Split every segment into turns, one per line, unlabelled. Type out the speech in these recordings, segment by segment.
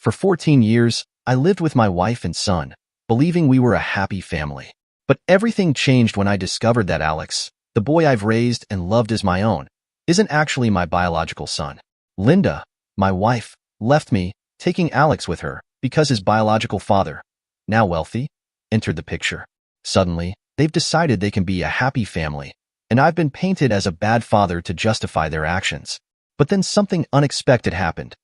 For 14 years, I lived with my wife and son, believing we were a happy family. But everything changed when I discovered that Alex, the boy I've raised and loved as my own, isn't actually my biological son. Linda, my wife, left me, taking Alex with her, because his biological father, now wealthy, entered the picture. Suddenly, they've decided they can be a happy family, and I've been painted as a bad father to justify their actions. But then something unexpected happened.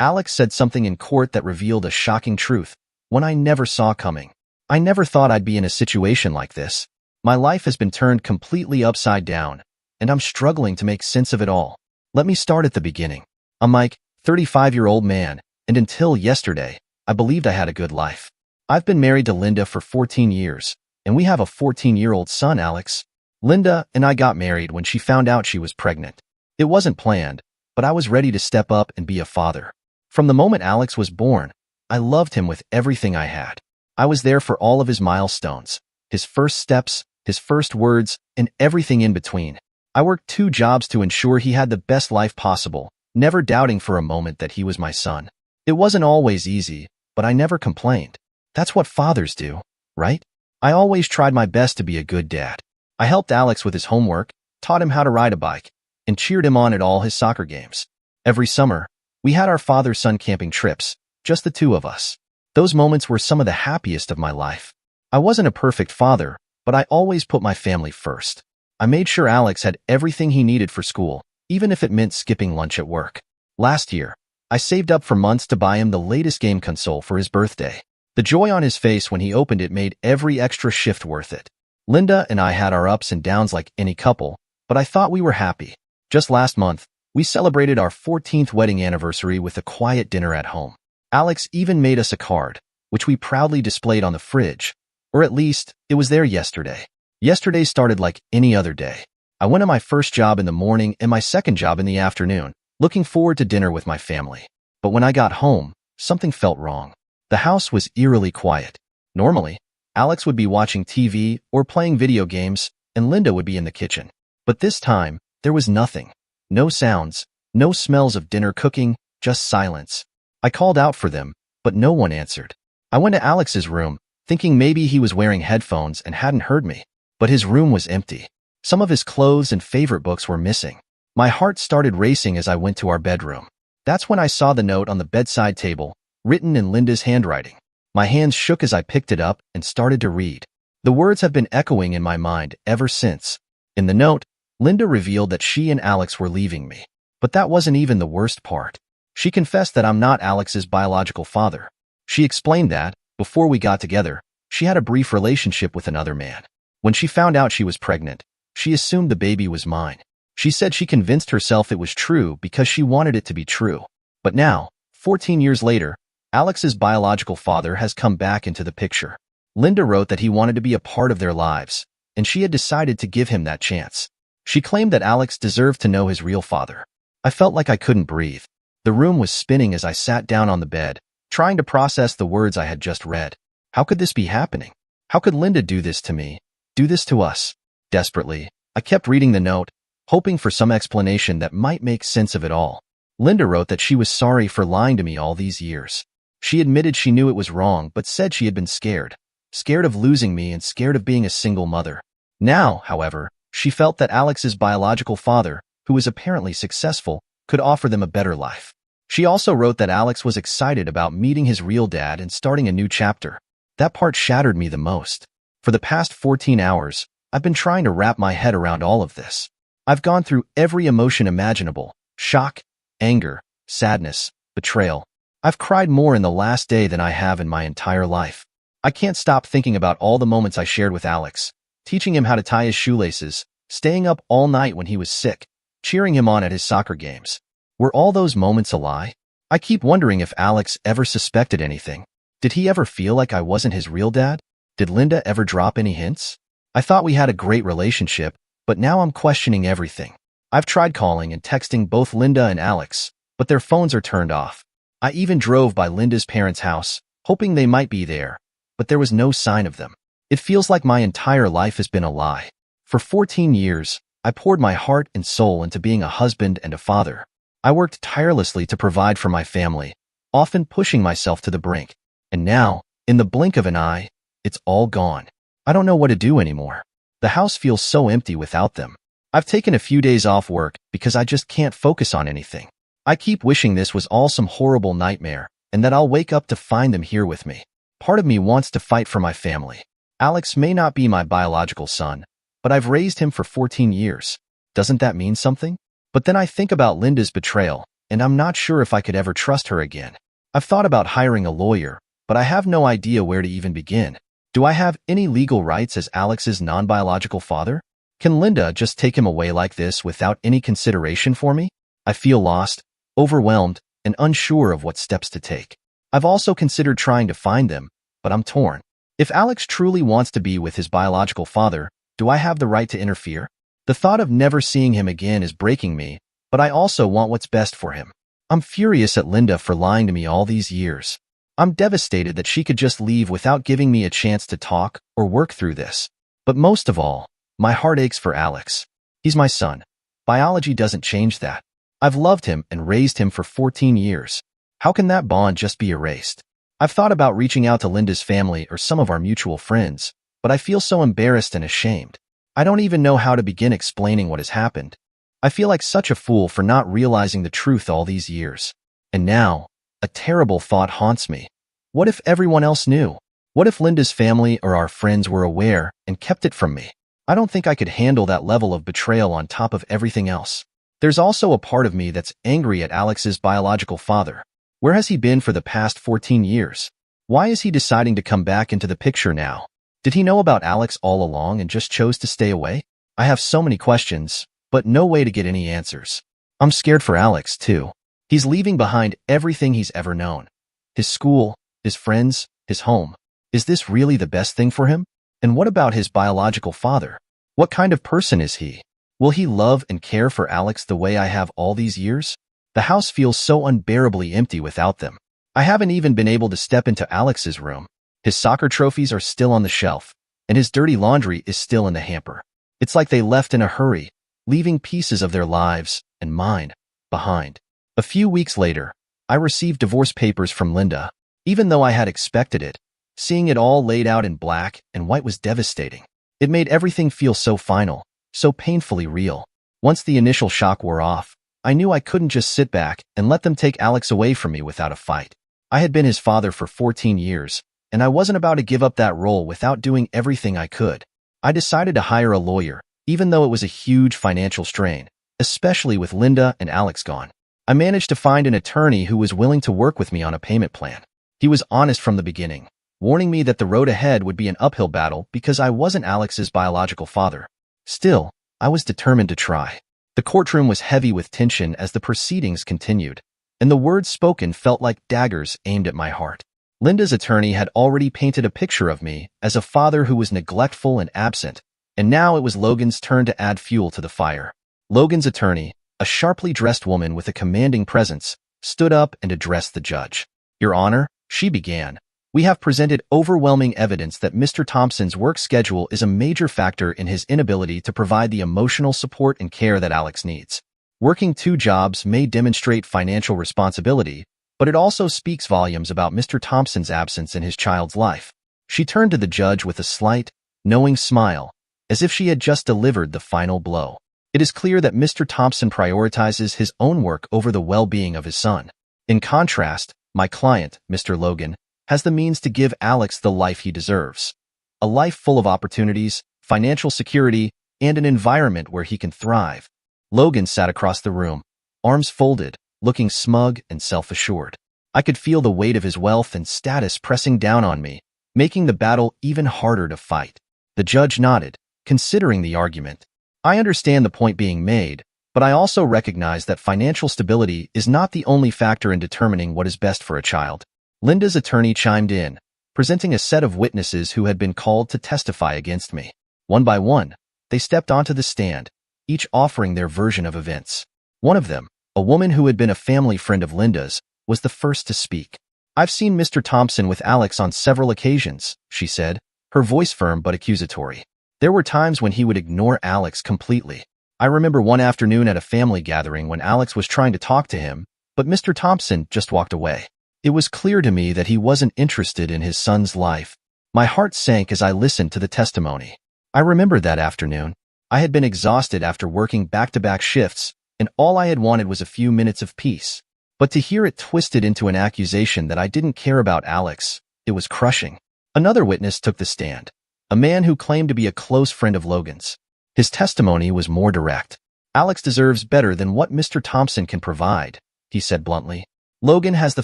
Alex said something in court that revealed a shocking truth, one I never saw coming. I never thought I'd be in a situation like this. My life has been turned completely upside down, and I'm struggling to make sense of it all. Let me start at the beginning. I'm Mike, 35-year-old man, and until yesterday, I believed I had a good life. I've been married to Linda for 14 years, and we have a 14-year-old son, Alex. Linda and I got married when she found out she was pregnant. It wasn't planned, but I was ready to step up and be a father. From the moment Alex was born, I loved him with everything I had. I was there for all of his milestones, his first steps, his first words, and everything in between. I worked 2 jobs to ensure he had the best life possible, never doubting for a moment that he was my son. It wasn't always easy, but I never complained. That's what fathers do, right? I always tried my best to be a good dad. I helped Alex with his homework, taught him how to ride a bike, and cheered him on at all his soccer games. Every summer, we had our father-son camping trips, just the 2 of us. Those moments were some of the happiest of my life. I wasn't a perfect father, but I always put my family first. I made sure Alex had everything he needed for school, even if it meant skipping lunch at work. Last year, I saved up for months to buy him the latest game console for his birthday. The joy on his face when he opened it made every extra shift worth it. Linda and I had our ups and downs like any couple, but I thought we were happy. Just last month, we celebrated our 14th wedding anniversary with a quiet dinner at home. Alex even made us a card, which we proudly displayed on the fridge, or at least, it was there yesterday. Yesterday started like any other day. I went to my first job in the morning and my second job in the afternoon, looking forward to dinner with my family. But when I got home, something felt wrong. The house was eerily quiet. Normally, Alex would be watching TV or playing video games, and Linda would be in the kitchen. But this time, there was nothing. No sounds, no smells of dinner cooking, just silence. I called out for them, but no one answered. I went to Alex's room, thinking maybe he was wearing headphones and hadn't heard me. But his room was empty. Some of his clothes and favorite books were missing. My heart started racing as I went to our bedroom. That's when I saw the note on the bedside table, written in Linda's handwriting. My hands shook as I picked it up and started to read. The words have been echoing in my mind ever since. In the note, Linda revealed that she and Alex were leaving me. But that wasn't even the worst part. She confessed that I'm not Alex's biological father. She explained that, before we got together, she had a brief relationship with another man. When she found out she was pregnant, she assumed the baby was mine. She said she convinced herself it was true because she wanted it to be true. But now, 14 years later, Alex's biological father has come back into the picture. Linda wrote that he wanted to be a part of their lives, and she had decided to give him that chance. She claimed that Alex deserved to know his real father. I felt like I couldn't breathe. The room was spinning as I sat down on the bed, trying to process the words I had just read. How could this be happening? How could Linda do this to me? Do this to us? Desperately, I kept reading the note, hoping for some explanation that might make sense of it all. Linda wrote that she was sorry for lying to me all these years. She admitted she knew it was wrong, but said she had been scared. Scared of losing me and scared of being a single mother. Now, however, she felt that Alex's biological father, who was apparently successful, could offer them a better life. She also wrote that Alex was excited about meeting his real dad and starting a new chapter. That part shattered me the most. For the past 14 hours, I've been trying to wrap my head around all of this. I've gone through every emotion imaginable: shock, anger, sadness, betrayal. I've cried more in the last day than I have in my entire life. I can't stop thinking about all the moments I shared with Alex, teaching him how to tie his shoelaces, staying up all night when he was sick, cheering him on at his soccer games. Were all those moments a lie? I keep wondering if Alex ever suspected anything. Did he ever feel like I wasn't his real dad? Did Linda ever drop any hints? I thought we had a great relationship, but now I'm questioning everything. I've tried calling and texting both Linda and Alex, but their phones are turned off. I even drove by Linda's parents' house, hoping they might be there, but there was no sign of them. It feels like my entire life has been a lie. For 14 years, I poured my heart and soul into being a husband and a father. I worked tirelessly to provide for my family, often pushing myself to the brink. And now, in the blink of an eye, it's all gone. I don't know what to do anymore. The house feels so empty without them. I've taken a few days off work because I just can't focus on anything. I keep wishing this was all some horrible nightmare and that I'll wake up to find them here with me. Part of me wants to fight for my family. Alex may not be my biological son, but I've raised him for 14 years. Doesn't that mean something? But then I think about Linda's betrayal, and I'm not sure if I could ever trust her again. I've thought about hiring a lawyer, but I have no idea where to even begin. Do I have any legal rights as Alex's non-biological father? Can Linda just take him away like this without any consideration for me? I feel lost, overwhelmed, and unsure of what steps to take. I've also considered trying to find them, but I'm torn. If Alex truly wants to be with his biological father, do I have the right to interfere? The thought of never seeing him again is breaking me, but I also want what's best for him. I'm furious at Linda for lying to me all these years. I'm devastated that she could just leave without giving me a chance to talk or work through this. But most of all, my heart aches for Alex. He's my son. Biology doesn't change that. I've loved him and raised him for 14 years. How can that bond just be erased? I've thought about reaching out to Linda's family or some of our mutual friends, but I feel so embarrassed and ashamed. I don't even know how to begin explaining what has happened. I feel like such a fool for not realizing the truth all these years. And now, a terrible thought haunts me. What if everyone else knew? What if Linda's family or our friends were aware and kept it from me? I don't think I could handle that level of betrayal on top of everything else. There's also a part of me that's angry at Alex's biological father. Where has he been for the past 14 years? Why is he deciding to come back into the picture now? Did he know about Alex all along and just chose to stay away? I have so many questions, but no way to get any answers. I'm scared for Alex, too. He's leaving behind everything he's ever known. His school, his friends, his home. Is this really the best thing for him? And what about his biological father? What kind of person is he? Will he love and care for Alex the way I have all these years? The house feels so unbearably empty without them. I haven't even been able to step into Alex's room. His soccer trophies are still on the shelf, and his dirty laundry is still in the hamper. It's like they left in a hurry, leaving pieces of their lives, and mine, behind. A few weeks later, I received divorce papers from Linda. Even though I had expected it, seeing it all laid out in black and white was devastating. It made everything feel so final, so painfully real. Once the initial shock wore off, I knew I couldn't just sit back and let them take Alex away from me without a fight. I had been his father for 14 years, and I wasn't about to give up that role without doing everything I could. I decided to hire a lawyer, even though it was a huge financial strain, especially with Linda and Alex gone. I managed to find an attorney who was willing to work with me on a payment plan. He was honest from the beginning, warning me that the road ahead would be an uphill battle because I wasn't Alex's biological father. Still, I was determined to try. The courtroom was heavy with tension as the proceedings continued, and the words spoken felt like daggers aimed at my heart. Linda's attorney had already painted a picture of me as a father who was neglectful and absent, and now it was Logan's turn to add fuel to the fire. Logan's attorney, a sharply dressed woman with a commanding presence, stood up and addressed the judge. "Your Honor," she began, "we have presented overwhelming evidence that Mr. Thompson's work schedule is a major factor in his inability to provide the emotional support and care that Alex needs. Working 2 jobs may demonstrate financial responsibility, but it also speaks volumes about Mr. Thompson's absence in his child's life." She turned to the judge with a slight, knowing smile, as if she had just delivered the final blow. "It is clear that Mr. Thompson prioritizes his own work over the well-being of his son. In contrast, my client, Mr. Logan, has the means to give Alex the life he deserves. A life full of opportunities, financial security, and an environment where he can thrive." Logan sat across the room, arms folded, looking smug and self-assured. I could feel the weight of his wealth and status pressing down on me, making the battle even harder to fight. The judge nodded, considering the argument. "I understand the point being made, but I also recognize that financial stability is not the only factor in determining what is best for a child." Linda's attorney chimed in, presenting a set of witnesses who had been called to testify against me. One by one, they stepped onto the stand, each offering their version of events. One of them, a woman who had been a family friend of Linda's, was the first to speak. "I've seen Mr. Thompson with Alex on several occasions," she said, her voice firm but accusatory. "There were times when he would ignore Alex completely. I remember one afternoon at a family gathering when Alex was trying to talk to him, but Mr. Thompson just walked away. It was clear to me that he wasn't interested in his son's life. My heart sank as I listened to the testimony. I remembered that afternoon. I had been exhausted after working back-to-back shifts, and all I had wanted was a few minutes of peace. But to hear it twisted into an accusation that I didn't care about Alex, it was crushing. Another witness took the stand, a man who claimed to be a close friend of Logan's. His testimony was more direct. Alex deserves better than what Mr. Thompson can provide, he said bluntly. Logan has the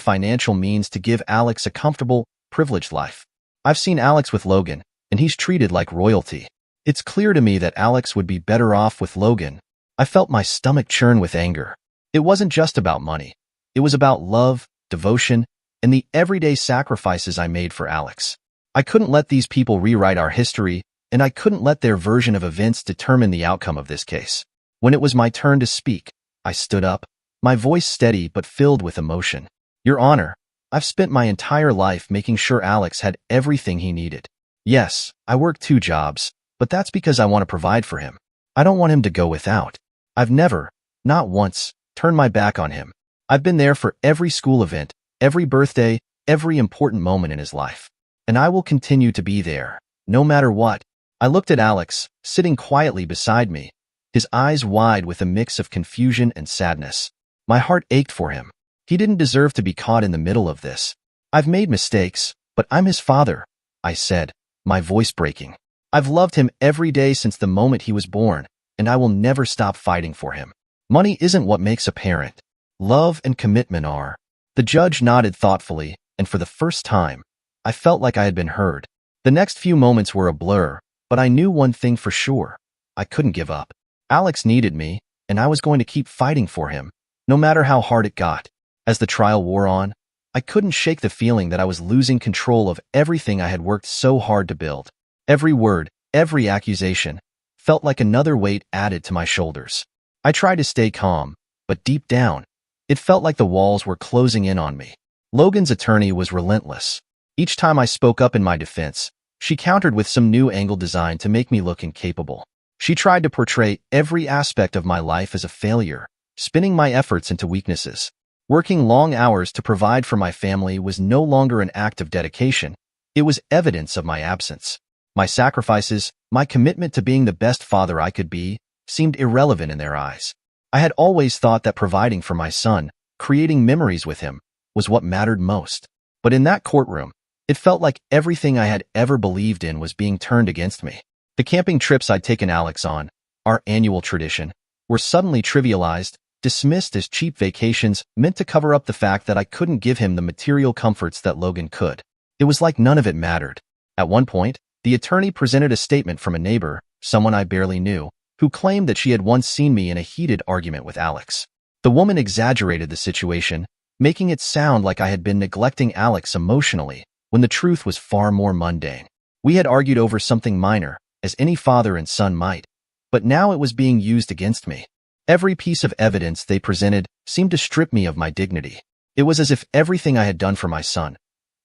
financial means to give Alex a comfortable, privileged life. I've seen Alex with Logan, and he's treated like royalty. It's clear to me that Alex would be better off with Logan. I felt my stomach churn with anger. It wasn't just about money. It was about love, devotion, and the everyday sacrifices I made for Alex. I couldn't let these people rewrite our history, and I couldn't let their version of events determine the outcome of this case. When it was my turn to speak, I stood up, my voice steady but filled with emotion. Your Honor, I've spent my entire life making sure Alex had everything he needed. Yes, I work 2 jobs, but that's because I want to provide for him. I don't want him to go without. I've never, not once, turned my back on him. I've been there for every school event, every birthday, every important moment in his life. And I will continue to be there, no matter what. I looked at Alex, sitting quietly beside me, his eyes wide with a mix of confusion and sadness. My heart ached for him. He didn't deserve to be caught in the middle of this. I've made mistakes, but I'm his father, I said, my voice breaking. I've loved him every day since the moment he was born, and I will never stop fighting for him. Money isn't what makes a parent. Love and commitment are. The judge nodded thoughtfully, and for the first time, I felt like I had been heard. The next few moments were a blur, but I knew one thing for sure. I couldn't give up. Alex needed me, and I was going to keep fighting for him, no matter how hard it got. As the trial wore on, I couldn't shake the feeling that I was losing control of everything I had worked so hard to build. Every word, every accusation, felt like another weight added to my shoulders. I tried to stay calm, but deep down, it felt like the walls were closing in on me. Logan's attorney was relentless. Each time I spoke up in my defense, she countered with some new angle designed to make me look incapable. She tried to portray every aspect of my life as a failure, spinning my efforts into weaknesses. Working long hours to provide for my family was no longer an act of dedication. It was evidence of my absence. My sacrifices, my commitment to being the best father I could be, seemed irrelevant in their eyes. I had always thought that providing for my son, creating memories with him, was what mattered most. But in that courtroom, it felt like everything I had ever believed in was being turned against me. The camping trips I'd taken Alex on, our annual tradition, were suddenly trivialized, dismissed as cheap vacations meant to cover up the fact that I couldn't give him the material comforts that Logan could. It was like none of it mattered. At one point, the attorney presented a statement from a neighbor, someone I barely knew, who claimed that she had once seen me in a heated argument with Alex. The woman exaggerated the situation, making it sound like I had been neglecting Alex emotionally, when the truth was far more mundane. We had argued over something minor, as any father and son might, but now it was being used against me. Every piece of evidence they presented seemed to strip me of my dignity. It was as if everything I had done for my son,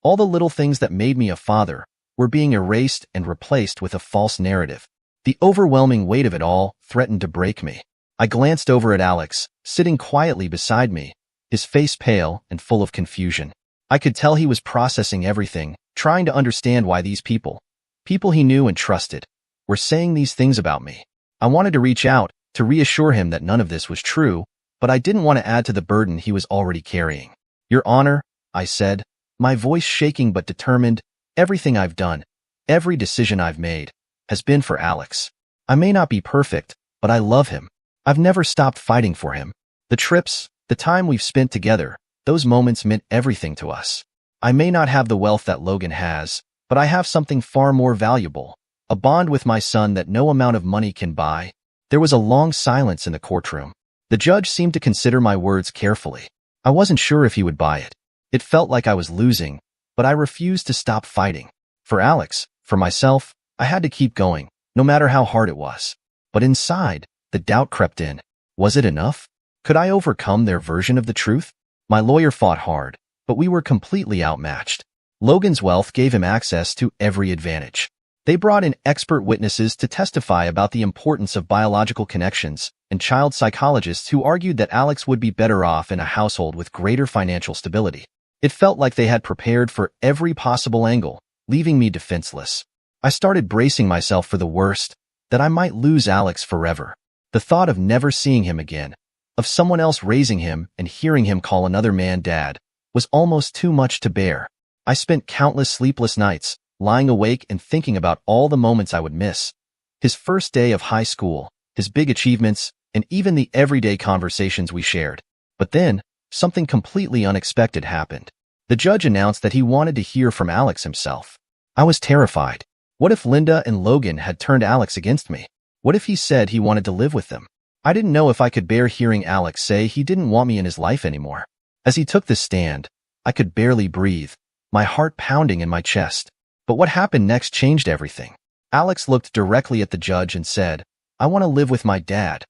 all the little things that made me a father, were being erased and replaced with a false narrative. The overwhelming weight of it all threatened to break me. I glanced over at Alex, sitting quietly beside me, his face pale and full of confusion. I could tell he was processing everything, trying to understand why these people he knew and trusted, were saying these things about me. I wanted to reach out, to reassure him that none of this was true, but I didn't want to add to the burden he was already carrying. Your Honor, I said, my voice shaking but determined, everything I've done, every decision I've made, has been for Alex. I may not be perfect, but I love him. I've never stopped fighting for him. The trips, the time we've spent together, those moments meant everything to us. I may not have the wealth that Logan has, but I have something far more valuable, a bond with my son that no amount of money can buy. There was a long silence in the courtroom. The judge seemed to consider my words carefully. I wasn't sure if he would buy it. It felt like I was losing, but I refused to stop fighting. For Alex, for myself, I had to keep going, no matter how hard it was. But inside, the doubt crept in. Was it enough? Could I overcome their version of the truth? My lawyer fought hard, but we were completely outmatched. Logan's wealth gave him access to every advantage. They brought in expert witnesses to testify about the importance of biological connections, and child psychologists who argued that Alex would be better off in a household with greater financial stability. It felt like they had prepared for every possible angle, leaving me defenseless. I started bracing myself for the worst, that I might lose Alex forever. The thought of never seeing him again, of someone else raising him and hearing him call another man dad, was almost too much to bear. I spent countless sleepless nights, lying awake and thinking about all the moments I would miss. His first day of high school, his big achievements, and even the everyday conversations we shared. But then, something completely unexpected happened. The judge announced that he wanted to hear from Alex himself. I was terrified. What if Linda and Logan had turned Alex against me? What if he said he wanted to live with them? I didn't know if I could bear hearing Alex say he didn't want me in his life anymore. As he took the stand, I could barely breathe, my heart pounding in my chest. But what happened next changed everything. Alex looked directly at the judge and said, "I want to live with my dad.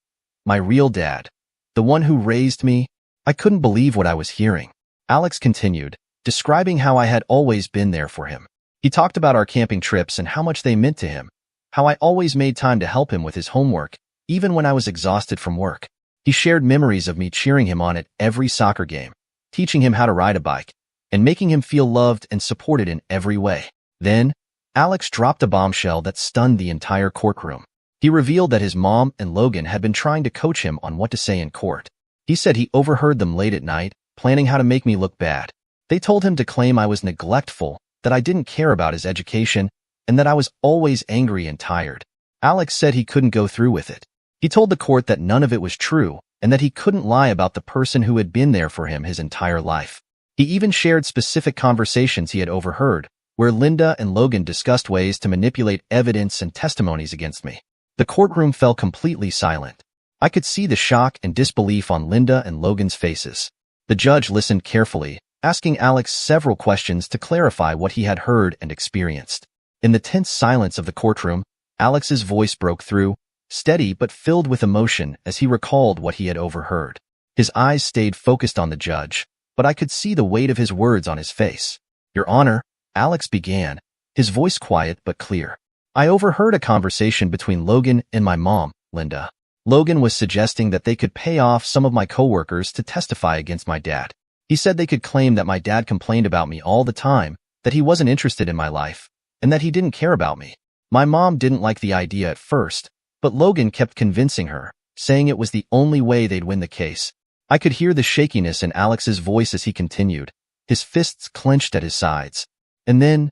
My real dad. The one who raised me." I couldn't believe what I was hearing. Alex continued, describing how I had always been there for him. He talked about our camping trips and how much they meant to him, how I always made time to help him with his homework, even when I was exhausted from work. He shared memories of me cheering him on at every soccer game, teaching him how to ride a bike, and making him feel loved and supported in every way. Then, Alex dropped a bombshell that stunned the entire courtroom. He revealed that his mom and Logan had been trying to coach him on what to say in court. He said he overheard them late at night, planning how to make me look bad. They told him to claim I was neglectful, that I didn't care about his education, and that I was always angry and tired. Alex said he couldn't go through with it. He told the court that none of it was true, and that he couldn't lie about the person who had been there for him his entire life. He even shared specific conversations he had overheard, where Linda and Logan discussed ways to manipulate evidence and testimonies against me. The courtroom fell completely silent. I could see the shock and disbelief on Linda and Logan's faces. The judge listened carefully, asking Alex several questions to clarify what he had heard and experienced. In the tense silence of the courtroom, Alex's voice broke through, steady but filled with emotion as he recalled what he had overheard. His eyes stayed focused on the judge, but I could see the weight of his words on his face. "Your Honor," Alex began, his voice quiet but clear. "I overheard a conversation between Logan and my mom, Linda. Logan was suggesting that they could pay off some of my coworkers to testify against my dad. He said they could claim that my dad complained about me all the time, that he wasn't interested in my life, and that he didn't care about me. My mom didn't like the idea at first, but Logan kept convincing her, saying it was the only way they'd win the case." I could hear the shakiness in Alex's voice as he continued, his fists clenched at his sides. "And then,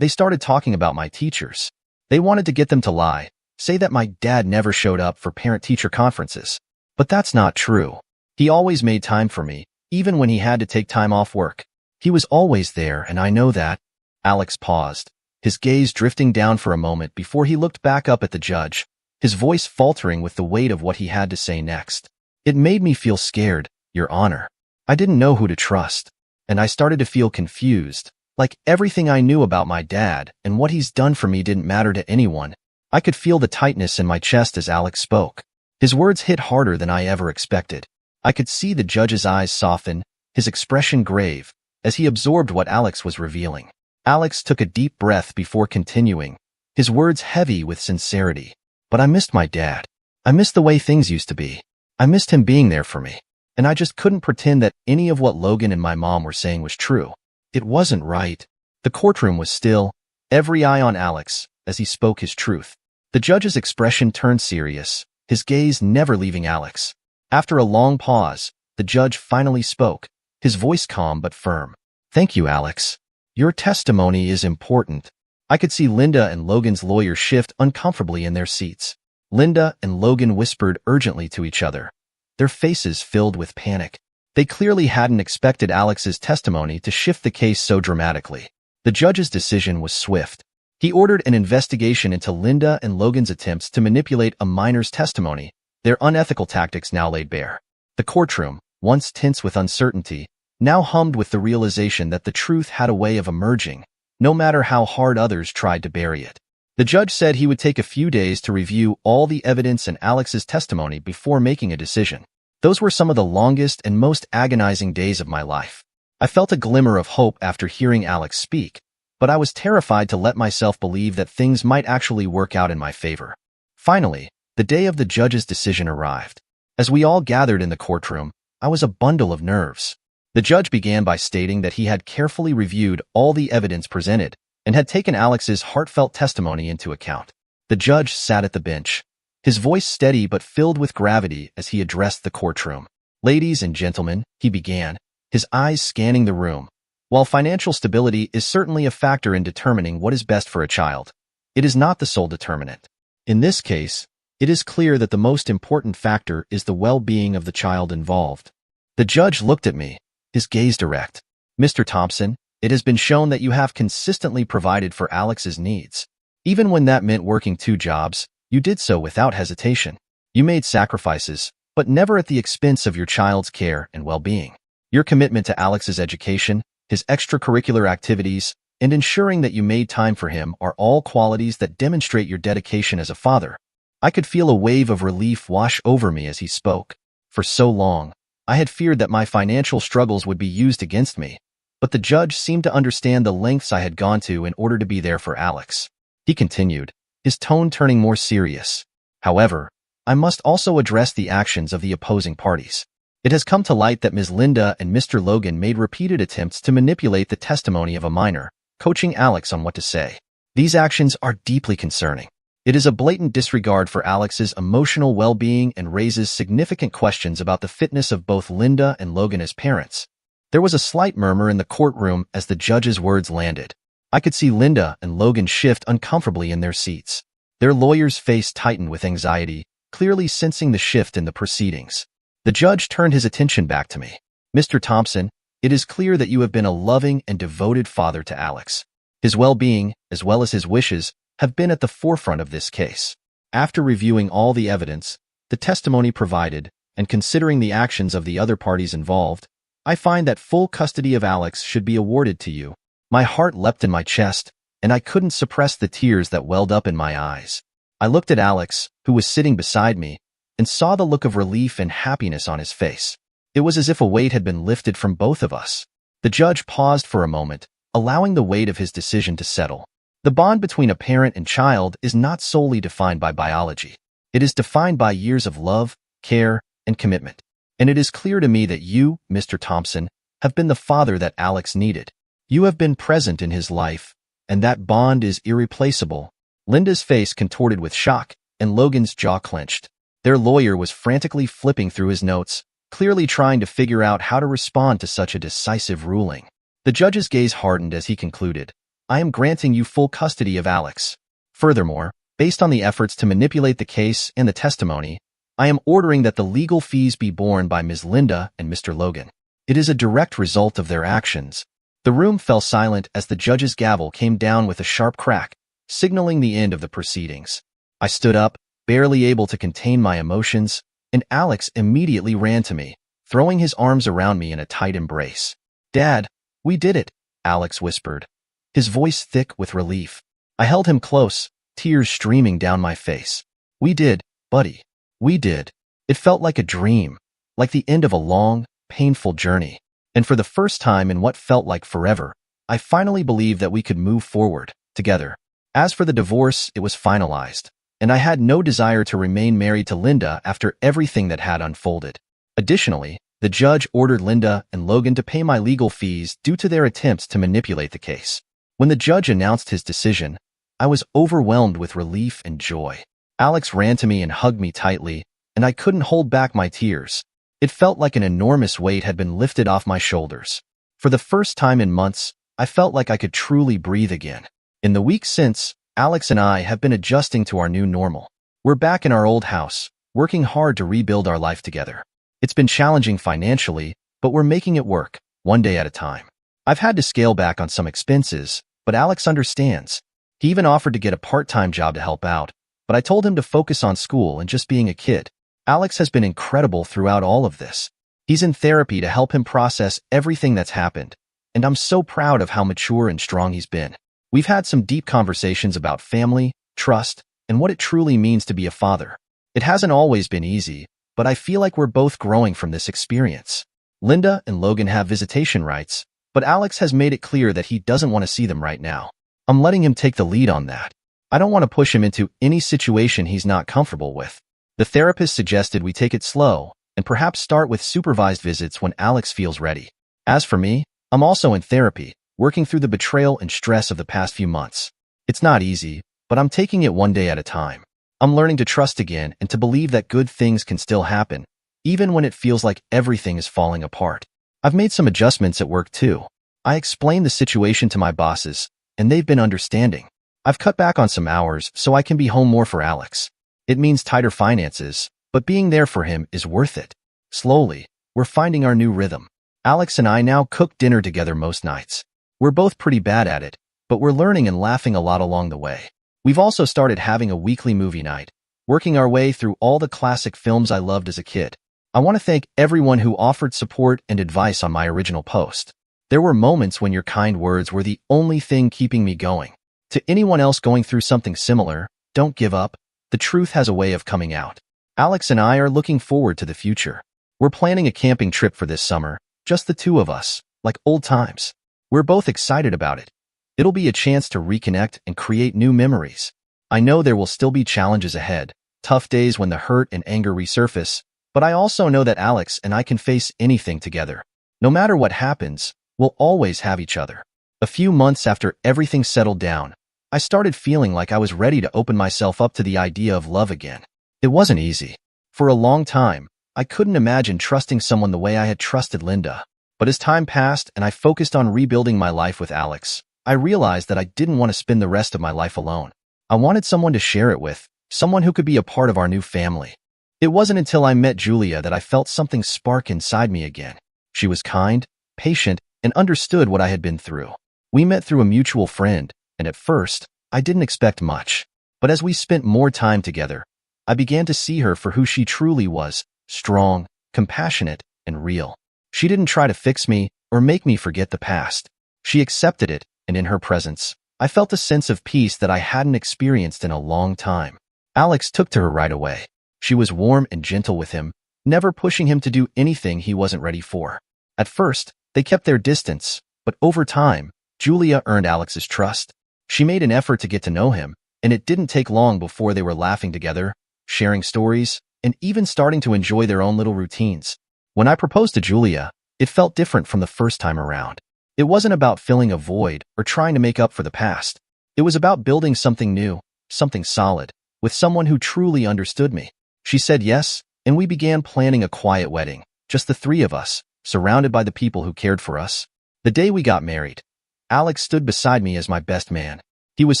they started talking about my teachers. They wanted to get them to lie, say that my dad never showed up for parent-teacher conferences. But that's not true. He always made time for me, even when he had to take time off work. He was always there, and I know that." Alex paused, his gaze drifting down for a moment before he looked back up at the judge, his voice faltering with the weight of what he had to say next. "It made me feel scared, Your Honor. I didn't know who to trust, and I started to feel confused, like everything I knew about my dad and what he's done for me didn't matter to anyone." I could feel the tightness in my chest as Alex spoke. His words hit harder than I ever expected. I could see the judge's eyes soften, his expression grave, as he absorbed what Alex was revealing. Alex took a deep breath before continuing, his words heavy with sincerity. "But I missed my dad. I missed the way things used to be. I missed him being there for me. And I just couldn't pretend that any of what Logan and my mom were saying was true. It wasn't right." The courtroom was still, every eye on Alex, as he spoke his truth. The judge's expression turned serious, his gaze never leaving Alex. After a long pause, the judge finally spoke, his voice calm but firm. "Thank you, Alex. Your testimony is important." I could see Linda and Logan's lawyer shift uncomfortably in their seats. Linda and Logan whispered urgently to each other, their faces filled with panic. They clearly hadn't expected Alex's testimony to shift the case so dramatically. The judge's decision was swift. He ordered an investigation into Linda and Logan's attempts to manipulate a minor's testimony, their unethical tactics now laid bare. The courtroom, once tense with uncertainty, now hummed with the realization that the truth had a way of emerging, no matter how hard others tried to bury it. The judge said he would take a few days to review all the evidence and Alex's testimony before making a decision. Those were some of the longest and most agonizing days of my life. I felt a glimmer of hope after hearing Alex speak, but I was terrified to let myself believe that things might actually work out in my favor. Finally, the day of the judge's decision arrived. As we all gathered in the courtroom, I was a bundle of nerves. The judge began by stating that he had carefully reviewed all the evidence presented and had taken Alex's heartfelt testimony into account. The judge sat at the bench, his voice steady but filled with gravity as he addressed the courtroom. "Ladies and gentlemen," he began, his eyes scanning the room. "While financial stability is certainly a factor in determining what is best for a child, it is not the sole determinant. In this case, it is clear that the most important factor is the well-being of the child involved." The judge looked at me, his gaze direct. "Mr. Thompson, it has been shown that you have consistently provided for Alex's needs. Even when that meant working 2 jobs, you did so without hesitation. You made sacrifices, but never at the expense of your child's care and well-being. Your commitment to Alex's education, his extracurricular activities, and ensuring that you made time for him are all qualities that demonstrate your dedication as a father." I could feel a wave of relief wash over me as he spoke. For so long, I had feared that my financial struggles would be used against me, but the judge seemed to understand the lengths I had gone to in order to be there for Alex. He continued, his tone turning more serious. "However, I must also address the actions of the opposing parties. It has come to light that Ms. Linda and Mr. Logan made repeated attempts to manipulate the testimony of a minor, coaching Alex on what to say. These actions are deeply concerning. It is a blatant disregard for Alex's emotional well-being and raises significant questions about the fitness of both Linda and Logan as parents." There was a slight murmur in the courtroom as the judge's words landed. I could see Linda and Logan shift uncomfortably in their seats. Their lawyer's face tightened with anxiety, clearly sensing the shift in the proceedings. The judge turned his attention back to me. "Mr. Thompson, it is clear that you have been a loving and devoted father to Alex. His well-being, as well as his wishes, have been at the forefront of this case. After reviewing all the evidence, the testimony provided, and considering the actions of the other parties involved, I find that full custody of Alex should be awarded to you." My heart leapt in my chest, and I couldn't suppress the tears that welled up in my eyes. I looked at Alex, who was sitting beside me, and saw the look of relief and happiness on his face. It was as if a weight had been lifted from both of us. The judge paused for a moment, allowing the weight of his decision to settle. The bond between a parent and child is not solely defined by biology. It is defined by years of love, care, and commitment. And it is clear to me that you, Mr. Thompson, have been the father that Alex needed. You have been present in his life, and that bond is irreplaceable. Linda's face contorted with shock, and Logan's jaw clenched. Their lawyer was frantically flipping through his notes, clearly trying to figure out how to respond to such a decisive ruling. The judge's gaze hardened as he concluded, "I am granting you full custody of Alex. Furthermore, based on the efforts to manipulate the case and the testimony, I am ordering that the legal fees be borne by Ms. Linda and Mr. Logan. It is a direct result of their actions." The room fell silent as the judge's gavel came down with a sharp crack, signaling the end of the proceedings. I stood up, barely able to contain my emotions, and Alex immediately ran to me, throwing his arms around me in a tight embrace. "Dad, we did it," Alex whispered, his voice thick with relief. I held him close, tears streaming down my face. "We did, buddy. We did." It felt like a dream, like the end of a long, painful journey. And for the first time in what felt like forever, I finally believed that we could move forward, together. As for the divorce, it was finalized, and I had no desire to remain married to Linda after everything that had unfolded. Additionally, the judge ordered Linda and Logan to pay my legal fees due to their attempts to manipulate the case. When the judge announced his decision, I was overwhelmed with relief and joy. Alex ran to me and hugged me tightly, and I couldn't hold back my tears. It felt like an enormous weight had been lifted off my shoulders. For the first time in months, I felt like I could truly breathe again. In the weeks since, Alex and I have been adjusting to our new normal. We're back in our old house, working hard to rebuild our life together. It's been challenging financially, but we're making it work, one day at a time. I've had to scale back on some expenses, but Alex understands. He even offered to get a part-time job to help out, but I told him to focus on school and just being a kid. Alex has been incredible throughout all of this. He's in therapy to help him process everything that's happened, and I'm so proud of how mature and strong he's been. We've had some deep conversations about family, trust, and what it truly means to be a father. It hasn't always been easy, but I feel like we're both growing from this experience. Linda and Logan have visitation rights, but Alex has made it clear that he doesn't want to see them right now. I'm letting him take the lead on that. I don't want to push him into any situation he's not comfortable with. The therapist suggested we take it slow and perhaps start with supervised visits when Alex feels ready. As for me, I'm also in therapy, working through the betrayal and stress of the past few months. It's not easy, but I'm taking it one day at a time. I'm learning to trust again and to believe that good things can still happen, even when it feels like everything is falling apart. I've made some adjustments at work too. I explained the situation to my bosses, and they've been understanding. I've cut back on some hours so I can be home more for Alex. It means tighter finances, but being there for him is worth it. Slowly, we're finding our new rhythm. Alex and I now cook dinner together most nights. We're both pretty bad at it, but we're learning and laughing a lot along the way. We've also started having a weekly movie night, working our way through all the classic films I loved as a kid. I want to thank everyone who offered support and advice on my original post. There were moments when your kind words were the only thing keeping me going. To anyone else going through something similar, don't give up. The truth has a way of coming out. Alex and I are looking forward to the future. We're planning a camping trip for this summer, just the two of us, like old times. We're both excited about it. It'll be a chance to reconnect and create new memories. I know there will still be challenges ahead, tough days when the hurt and anger resurface, but I also know that Alex and I can face anything together. No matter what happens, we'll always have each other. A few months after everything settled down, I started feeling like I was ready to open myself up to the idea of love again. It wasn't easy. For a long time, I couldn't imagine trusting someone the way I had trusted Linda. But as time passed and I focused on rebuilding my life with Alex, I realized that I didn't want to spend the rest of my life alone. I wanted someone to share it with, someone who could be a part of our new family. It wasn't until I met Julia that I felt something spark inside me again. She was kind, patient, and understood what I had been through. We met through a mutual friend, and at first, I didn't expect much. But as we spent more time together, I began to see her for who she truly was, strong, compassionate, and real. She didn't try to fix me or make me forget the past. She accepted it, and in her presence, I felt a sense of peace that I hadn't experienced in a long time. Alex took to her right away. She was warm and gentle with him, never pushing him to do anything he wasn't ready for. At first, they kept their distance, but over time, Julia earned Alex's trust. She made an effort to get to know him, and it didn't take long before they were laughing together, sharing stories, and even starting to enjoy their own little routines. When I proposed to Julia, it felt different from the first time around. It wasn't about filling a void or trying to make up for the past. It was about building something new, something solid, with someone who truly understood me. She said yes, and we began planning a quiet wedding, just the three of us, surrounded by the people who cared for us. The day we got married, Alex stood beside me as my best man. He was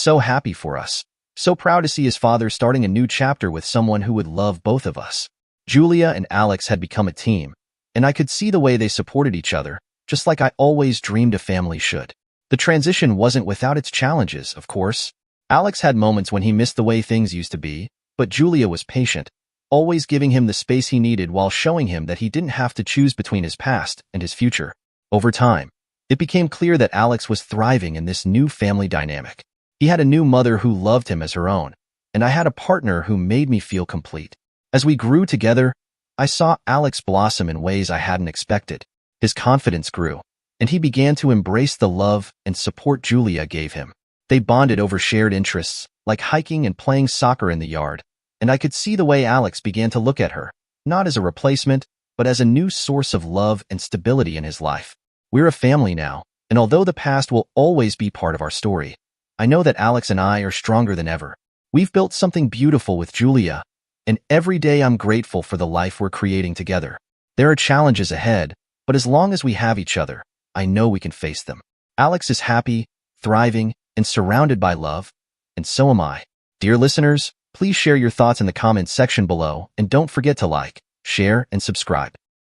so happy for us, so proud to see his father starting a new chapter with someone who would love both of us. Julia and Alex had become a team, and I could see the way they supported each other, just like I always dreamed a family should. The transition wasn't without its challenges, of course. Alex had moments when he missed the way things used to be, but Julia was patient, always giving him the space he needed while showing him that he didn't have to choose between his past and his future. Over time, it became clear that Alex was thriving in this new family dynamic. He had a new mother who loved him as her own, and I had a partner who made me feel complete. As we grew together, I saw Alex blossom in ways I hadn't expected. His confidence grew, and he began to embrace the love and support Julia gave him. They bonded over shared interests, like hiking and playing soccer in the yard, and I could see the way Alex began to look at her, not as a replacement, but as a new source of love and stability in his life. We're a family now, and although the past will always be part of our story, I know that Alex and I are stronger than ever. We've built something beautiful with Julia, and every day I'm grateful for the life we're creating together. There are challenges ahead, but as long as we have each other, I know we can face them. Alex is happy, thriving, and surrounded by love, and so am I. Dear listeners, please share your thoughts in the comments section below, and don't forget to like, share, and subscribe.